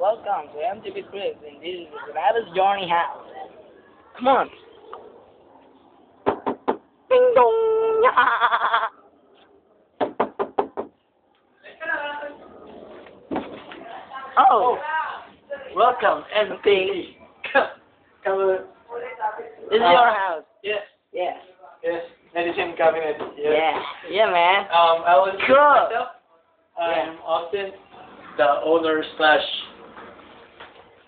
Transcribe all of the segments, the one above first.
Welcome to MTV Cribs, and this is the Travis Journey House. Come on. Ding dong! Oh, welcome MTV. Come. This is your house. Yes. Yeah. Yes. Medicine cabinet. Yes. Yeah. Yeah, man. I will introduce Cool. myself. I'm Austin, the owner slash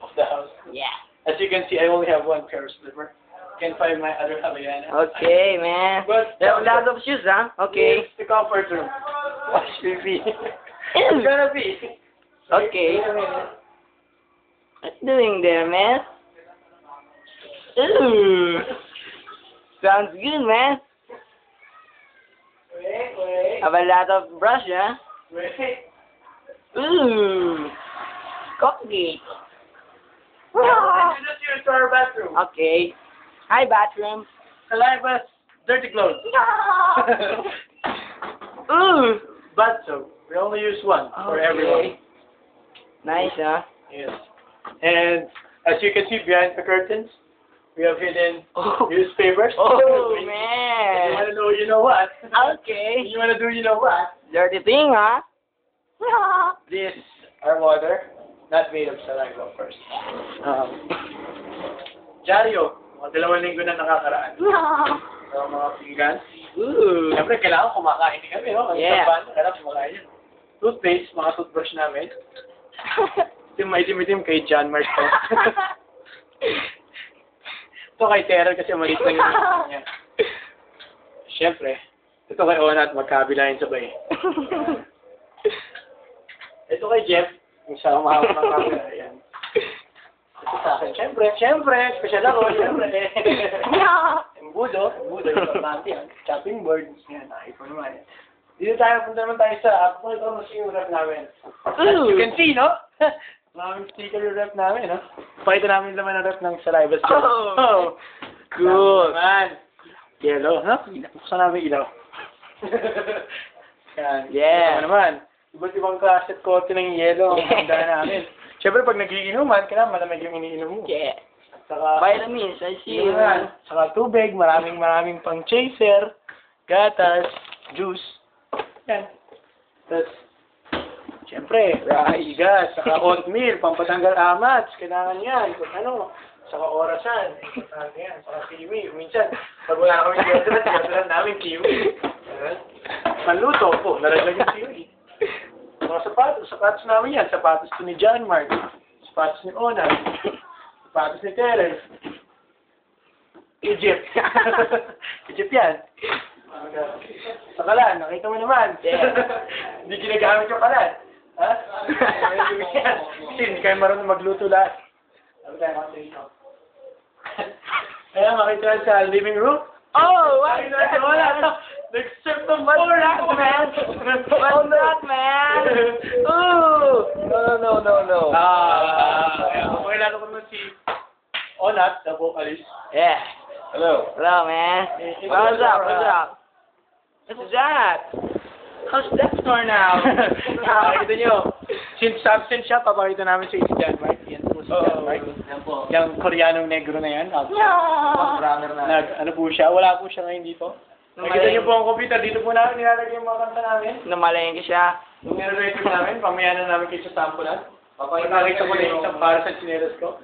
of the house. Yeah. As you can see, I only have one pair of slipper. Can't find my other Havaiana. Okay, man. But There are lots of shoes, huh? Okay. It's the comfort room. Watch me be. Ew. It's gonna be. Okay. Wait a minute. What you doing there, man? Ooh. Sounds good, man. Wait. Have a lot of brush, huh? Wait. Ooh. Coffee. Introduce you to our bathroom. Okay. Hi, bathroom. Saliva's dirty clothes. Ooh. Bath soap. We only use one for Okay. everyone. Nice, huh? Yes. And as you can see behind the curtains, we have hidden Oh. newspapers. Oh, If you want man. to know, you know what. Okay. You want to do, you know what. Dirty thing, huh? This our water, not made of saliva, of course. Jaryo, mga 2 linggo na nakakaraan. So, mga pinggan. Ooh. Siyempre, kailangan kumakain din kami, no? Kasi Yeah. sa banda, kailangan kumakain yun. Toothpaste, mga toothbrush namin. Yung maitim-itim kay John Mars to. Ito kay Terrell kasi maliit lang yung mga niya. Siyempre, ito kay Ona at magkabilahin sabay. Ito kay Jeff, yung sa umahawak ng camera, ayan. Ito sa akin, siyempre, special ako, siyempre. Embudo, yung importante yan. Chopping board, yan, nakikita naman yan. Dito punta naman tayo sa, kung ito mas yung rep namin. As you can see, no? Maraming sticker yung rep namin, no? Pakita namin naman ang rep ng Saliva Store. Oh, cool. Man. Yellow, no? Buksan namin ilaw. Yan. Yeah. Ito naman. Iba't ibang klase at kote ng yellow ang handa namin. Siyempre, pag nagiinuman, kailangan malamig yung iniinom mo. Yeah. Saka, Vitamins, I see. yun, saka tubig, maraming pang chaser, gatas, juice. Yan. Tapos, siyempre, bigas, saka oatmeal, pampatanggal amats, kailangan yan. Kung ano, saka orasan, importante yan. Saka kiwi. Minsan, pag wala kami deodorant namin kiwi. Panluto po, nalaglag yung kiwi. Mga sapatos namin yan. Sapatos to ni John Mark, sapatos ni Ona, sapatos ni Terrell. Egypt. Egypt yan. Sa kalan, nakita mo naman. Yeah. Hindi ginagamit yung kalan. Ha? Kasi hindi kayo marunong magluto lahat. Kaya makita sa living room. Oh, what is that, man? Nag-serve ng What's that, man? What's that, man? Ooh. No. Pakilala ko naman si Onat, the vocalist. Yeah. Hello. Hello, man. What's up? What's that? How's that for now? Pakita nyo. Since absent siya, papakita namin sa si John Mark. Yan po si John Mark. Yung Koreanong negro na yan. Ano po siya? Wala po siya ngayon dito. Nakita niyo po ang computer. Dito po namin nilalagay yung mga kanta namin. Namalengke siya. Yung nire-record namin, pamaya na namin kayo sa sampulan. Nakita ko na yung isang para sa chinelas ko.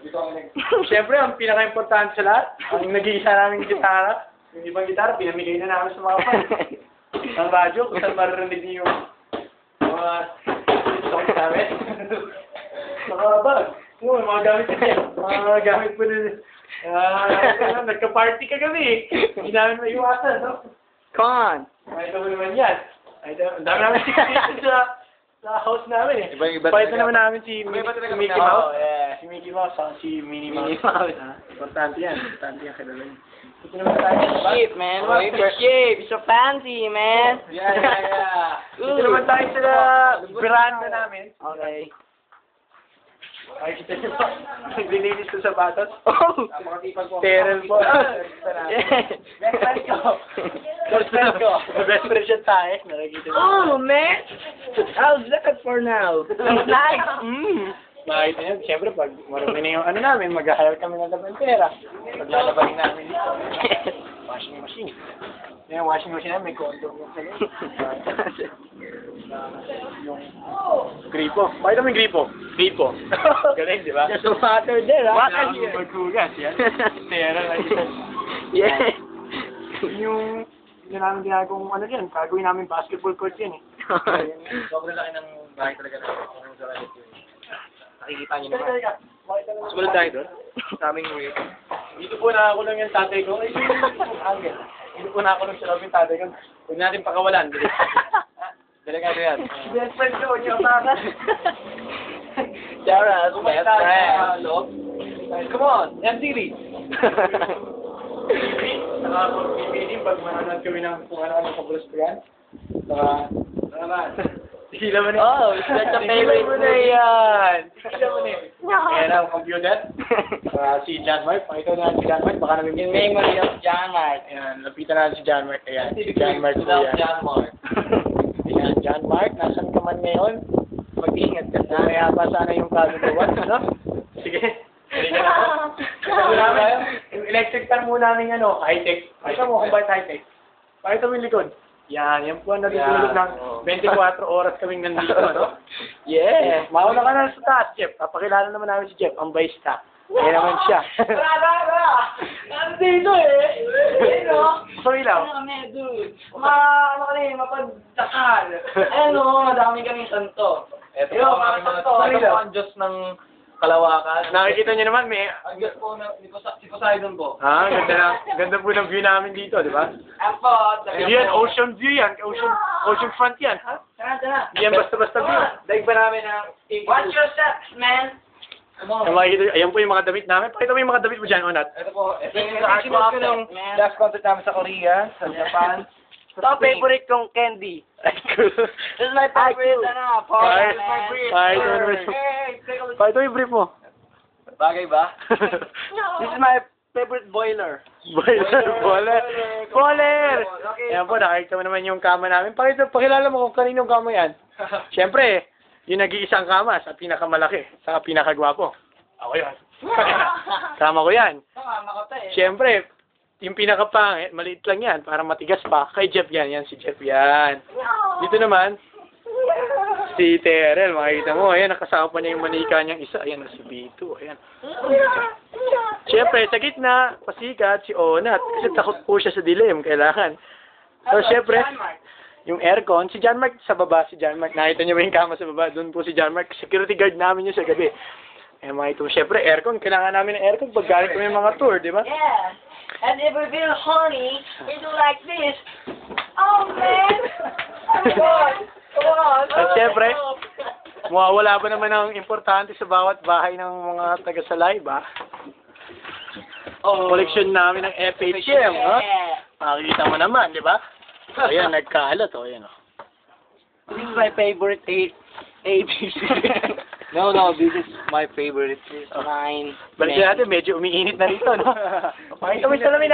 Siyempre, ang pinaka-importante sa lahat, ang nag-iisa namin gitara. Yung ibang gitara, pinamigay na namin sa mga fans. Ang radyo, kung saan maririnig niyo yung mga songs namin. Mga bag. Yung mga gamit ko yan. Mga gamit po din. Nagka-party ka kami. Hindi namin maiwasan, no? Come on. Ito mo naman yan. Ang dami namin sa house namin eh. Pakita naman namin si Mickey Mouse. Si Mickey Mouse, si Minnie Mouse. Importante yan. Importante yan kilala yun. Ito naman tayo sa bag. Shape, man. What's your shape? It's so fancy, man. Yeah. Ito naman tayo sa veranda namin. Okay. Ay, kita niyo po. Naglilinis sa sapatos. Oh! Terrell po. Best friend ko. Best friend ko. Best friend siya tayo. Nakikita niyo. Oh, man! How's that for now? Nice! makikita nyo, siyempre, pag marami na yung ano namin, mag-hire kami ng labantera. Paglalabahin namin dito. Washing machine. Yung washing machine namin, may condom yung sa yung gripo. Pakita mo yung gripo. Gripo. Galing, di ba? There's a water there, ha? Water here. Magkugas, yan. Tera lang yan. Yeah. Yung namin ginagawang ano yan, gagawin namin basketball court yan eh. Sobrang laki ng bahay talaga namin. Nakikita niyo naman. Sumunod tayo doon. Sa aming way. Dito po nakakulong yung tatay ko. Ay, dito po nakakulong sa loob yung tatay ko. Huwag natin pakawalan. Delikado yan. Best friend ko, yung mga. Sarah, best friend. Come on, M-Series. Nakapag-BBD pag manonood kami ng kung ano-ano sa Bulls Brand. Hila mo na. Oh, such a favorite mo na yan. Hila mo na yan. Ayan ang computer. Si John Mark. Pakita na si John Mark. Baka namin In memory of John Mark. Ayan, lapitan natin si John Mark. Ayan, si John Mark po yan. John Mark. Ayan, John Mark. Nasaan ka man ngayon? Mag-iingat ka. Kaya pa sana yung kaluluwan, no? Sige. Yung electric fan muna namin high-tech. Pakita mo kung bakit high-tech. Pakita mo yung likod. Yan po ang natutulog ng 24 oras kaming nandito, no? Yeah. Mauna ka na sa taas, Jeff. Papakilala naman namin si Jeff, ang bayista. Ayan naman siya. Nandito eh. Ano? So, ilaw. Ano kami, dude? Mapadakal. Ano, madami kaming santo. Ito Yo, po mga ang mga santo. Sorry lang. ang Diyos ng Kalawakan. Nakikita niyo naman, may... Ang Diyos po si Poseidon po. Ganda po ng view namin dito, di ba? Apo, Yan, ocean view yan. Ocean front yan, ha? Tara. Hindi yan basta-basta view. Daig pa namin ng... Watch your steps, man. Yung makikita, ayan po yung mga damit namin. Pakita mo yung mga damit mo dyan, Onat. Ito po. Ito yung Art sinuot ko box, nung man. last concert namin sa Korea, sa Japan. Ito favorite kong candy. This is my favorite, Ay, Hey, take a look. Pakita mo yung brief mo. Bagay ba? This is my favorite boiler. Boiler! Ayan po, nakikita mo naman yung kama namin. Pakilala mo kung kaninong kama yan. Siyempre, yung nag-iisang kama sa pinakamalaki, sa pinakagwapo. Ako yan. Kama ko yan. Siyempre, yung pinakapangit, maliit lang yan, para matigas pa. Kay Jeff yan, yan si Jeff yan. Dito naman, si Terrell, makikita mo, ayan, nakasama pa niya yung manika niyang isa. Ayan, si B2, ayan. Siyempre, sa gitna, pasikat, si Onat. Kasi takot po siya sa dilim, kailangan. So, siyempre, yung aircon, si John Mark sa baba, si John Mark, nakita niyo ba yung kama sa baba? Doon po si John Mark, security guard namin yun sa gabi. Eh, makikita mo, siyempre, aircon, kailangan namin ng aircon pag galing kami mga tour, di ba? Yeah. And if we feel horny, we do like this. Oh, man. Come on. At siyempre, mawawala ba naman ang importante sa bawat bahay ng mga taga-salay ba? Koleksyon namin ng FHM, ha? Makikita mo naman, di ba? Ayan, nagkaalat, ayan, o. This is my favorite ABC. No, this is my favorite. This is mine. Balikin natin, medyo umiinit na rito, no? Pakita mo yung salamin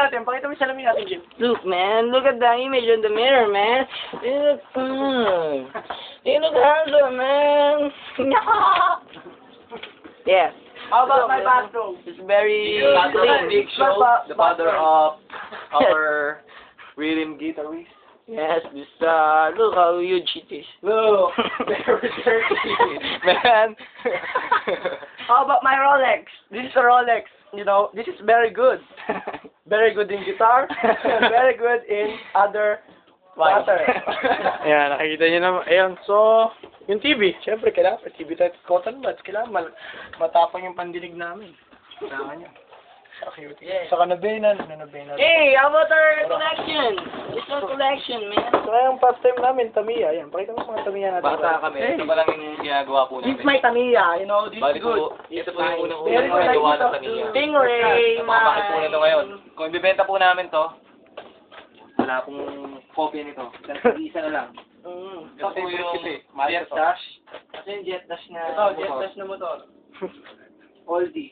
natin, Jim. Look, man, look at the image in the mirror, man. You look, you look handsome, man. Yeah. How about my bathroom? It's very Bathroom clean. Big Show, the father of our rhythm guitarist. Yes, this, look how huge it is. Look, very dirty. Man. How about my Rolex? This is a Rolex. You know, this is very good. Very good in guitar. Very good in other matter. Ayan, nakikita niyo naman. Ayan, so, yung TV. Siyempre, kailangan TV tayo cotton buds. Kailangan matapang yung pandinig namin. Kailangan nyo. Yeah. Sa kanabena. Hey, how about our collection? It's our collection, man. So, yung pastime namin, Tamiya. Ayan, pakita mo mga Tamiya natin. Bata kami. Ito pa lang yung ginagawa po This namin. is my Tamiya, you know, this Bali is good. po, ito po yung unang Very good. nagawa ng Tamiya. Stingray, Napakabakit po nito ngayon. Kung ibibenta po namin to, wala pong kopya nito. Isa na lang. Ito po yung Jet Dash. Kasi yung jet dash na. Ito, jet dash na motor. Oldie.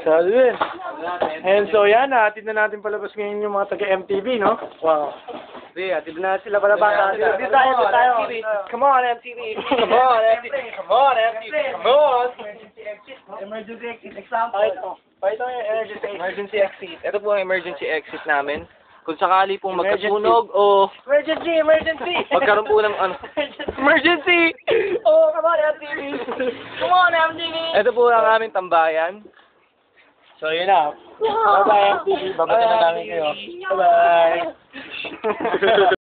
So, yun. And so, yan, hatid na natin palabas ngayon yung mga taga-MTV, no? Wow. Sige, atid na sila palabas. Dito tayo. Come on, MTV. Come on, MTV. Come on, MTV. Come on. Emergency exit example. Pakita mo yung Emergency exit. Ito po ang emergency exit namin. Kung sakali pong magkasunog o Emergency! magkaroon po ng ano. Emergency! Oh, come on, MTV! Come on, MTV. Ito po ang aming tambayan. So, yun na. Bye-bye, MTV. Babalik na namin kayo. Bye-bye.